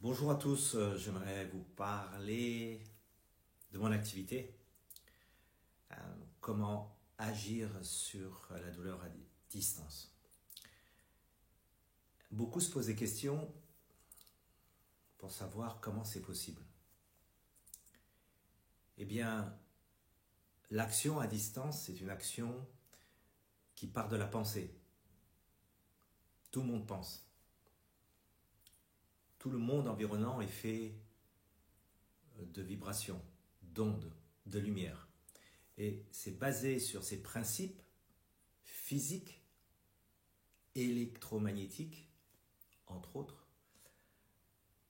Bonjour à tous, j'aimerais vous parler de mon activité, comment agir sur la douleur à distance. Beaucoup se posent des questions pour savoir comment c'est possible. Eh bien, l'action à distance, c'est une action qui part de la pensée. Tout le monde pense. Tout le monde environnant est fait de vibrations, d'ondes, de lumière. Et c'est basé sur ces principes physiques, électromagnétiques, entre autres,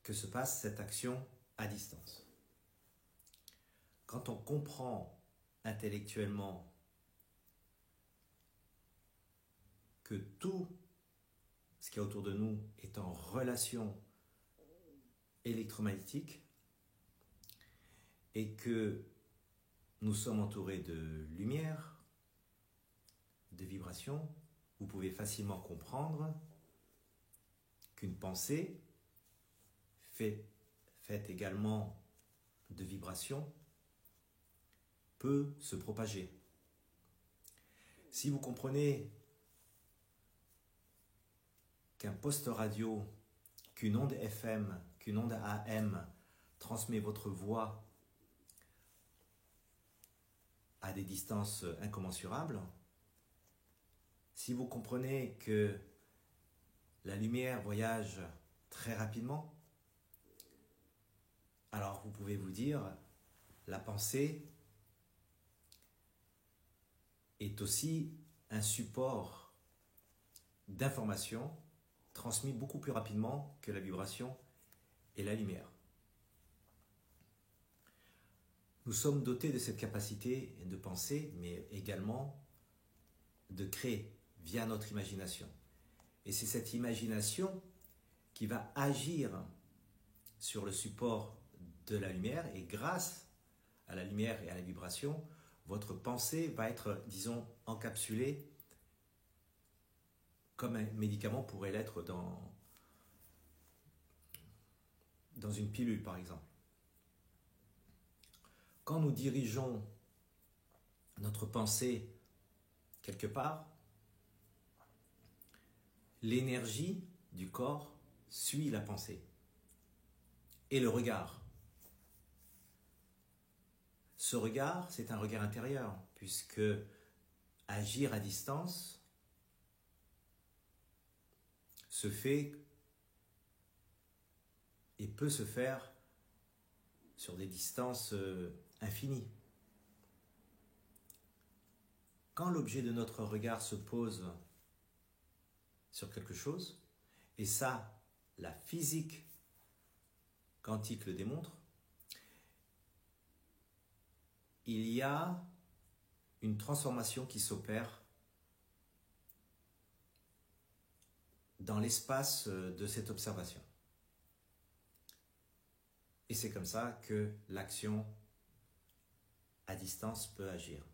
que se passe cette action à distance. Quand on comprend intellectuellement que tout ce qui est autour de nous est en relation électromagnétique et que nous sommes entourés de lumière, de vibrations, vous pouvez facilement comprendre qu'une pensée faite également de vibrations peut se propager. Si vous comprenez qu'un poste radio, qu'une onde FM, qu'une onde AM transmet votre voix à des distances incommensurables, si vous comprenez que la lumière voyage très rapidement, alors vous pouvez vous dire, la pensée est aussi un support d'information transmis beaucoup plus rapidement que la vibration et la lumière. Nous sommes dotés de cette capacité de penser, mais également de créer via notre imagination. Et c'est cette imagination qui va agir sur le support de la lumière, et grâce à la lumière et à la vibration, votre pensée va être, disons, encapsulée comme un médicament pourrait l'être dans une pilule, par exemple. Quand nous dirigeons notre pensée quelque part, l'énergie du corps suit la pensée et le regard. Ce regard, c'est un regard intérieur, puisque agir à distance se fait et peut se faire sur des distances infinies. Quand l'objet de notre regard se pose sur quelque chose, et ça, la physique quantique le démontre, il y a une transformation qui s'opère dans l'espace de cette observation. Et c'est comme ça que l'action à distance peut agir.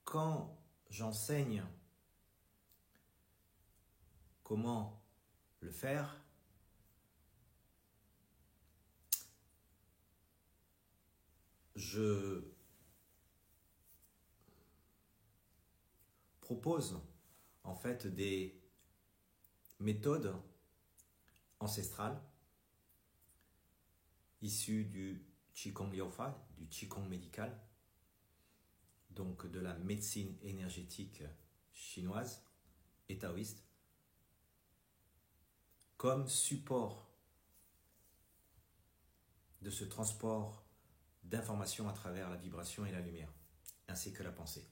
Quand j'enseigne comment le faire, je propose en fait des méthodes ancestrales issues du Qigong Liaofa, du Qigong médical, donc de la médecine énergétique chinoise et taoïste, comme support de ce transport d'informations à travers la vibration et la lumière, ainsi que la pensée.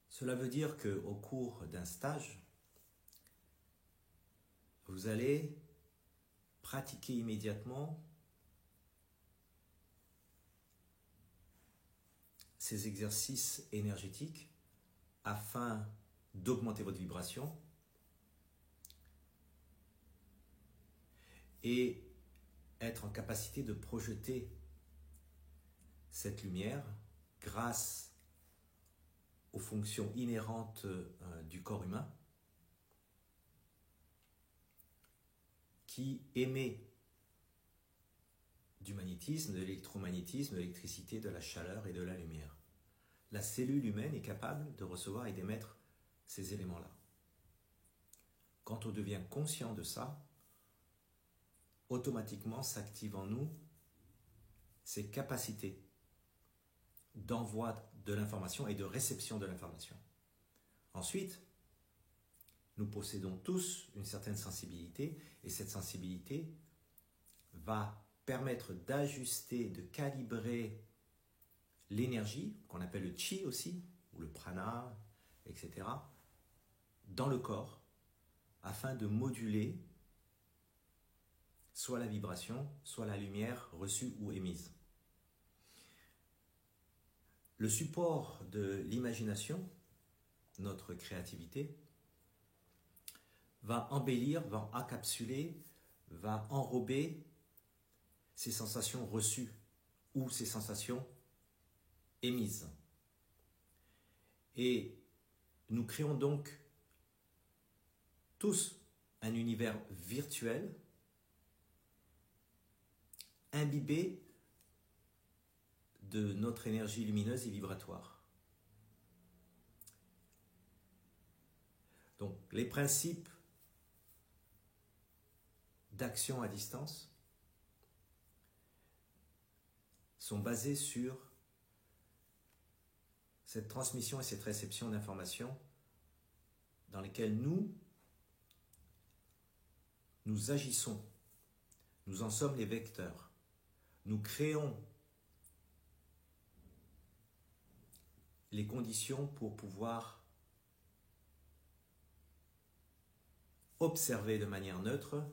Cela veut dire qu'au cours d'un stage, vous allez pratiquer immédiatement ces exercices énergétiques afin d'augmenter votre vibration et être en capacité de projeter cette lumière grâce aux fonctions inhérentes du corps humain, qui émet du magnétisme, de l'électromagnétisme, de l'électricité, de la chaleur et de la lumière. La cellule humaine est capable de recevoir et d'émettre ces éléments-là. Quand on devient conscient de ça, automatiquement s'activent en nous ces capacités d'envoi de l'information et de réception de l'information. Ensuite, nous possédons tous une certaine sensibilité et cette sensibilité va permettre d'ajuster, de calibrer l'énergie, qu'on appelle le chi aussi, ou le prana, etc., dans le corps, afin de moduler soit la vibration, soit la lumière reçue ou émise. Le support de l'imagination, notre créativité, va embellir, va encapsuler, va enrober ces sensations reçues ou ces sensations émises. Et nous créons donc tous un univers virtuel imbibé de notre énergie lumineuse et vibratoire. Donc les principes d'action à distance sont basés sur cette transmission et cette réception d'informations dans lesquelles nous agissons. Nous en sommes les vecteurs. Nous créons les conditions pour pouvoir observer de manière neutre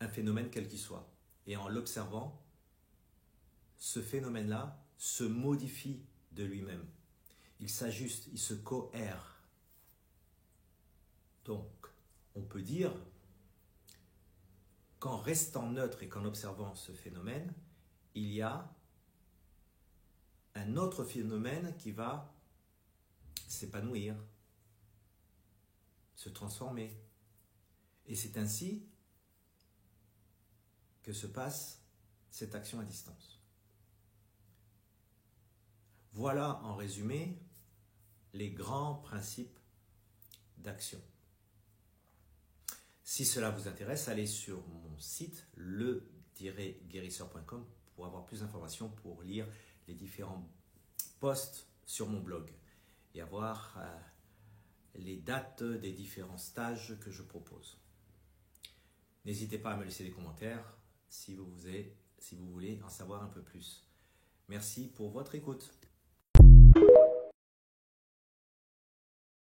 un phénomène quel qu'il soit. Et en l'observant, ce phénomène-là se modifie de lui-même. Il s'ajuste, il se cohère. Donc, on peut dire qu'en restant neutre et qu'en observant ce phénomène, il y a un autre phénomène qui va s'épanouir, se transformer. Et c'est ainsi que se passe cette action à distance. Voilà en résumé les grands principes d'action. Si cela vous intéresse, allez sur mon site le-guérisseur.com pour avoir plus d'informations, pour lire les différents posts sur mon blog et avoir les dates des différents stages que je propose. N'hésitez pas à me laisser des commentaires si vous voulez en savoir un peu plus. Merci pour votre écoute.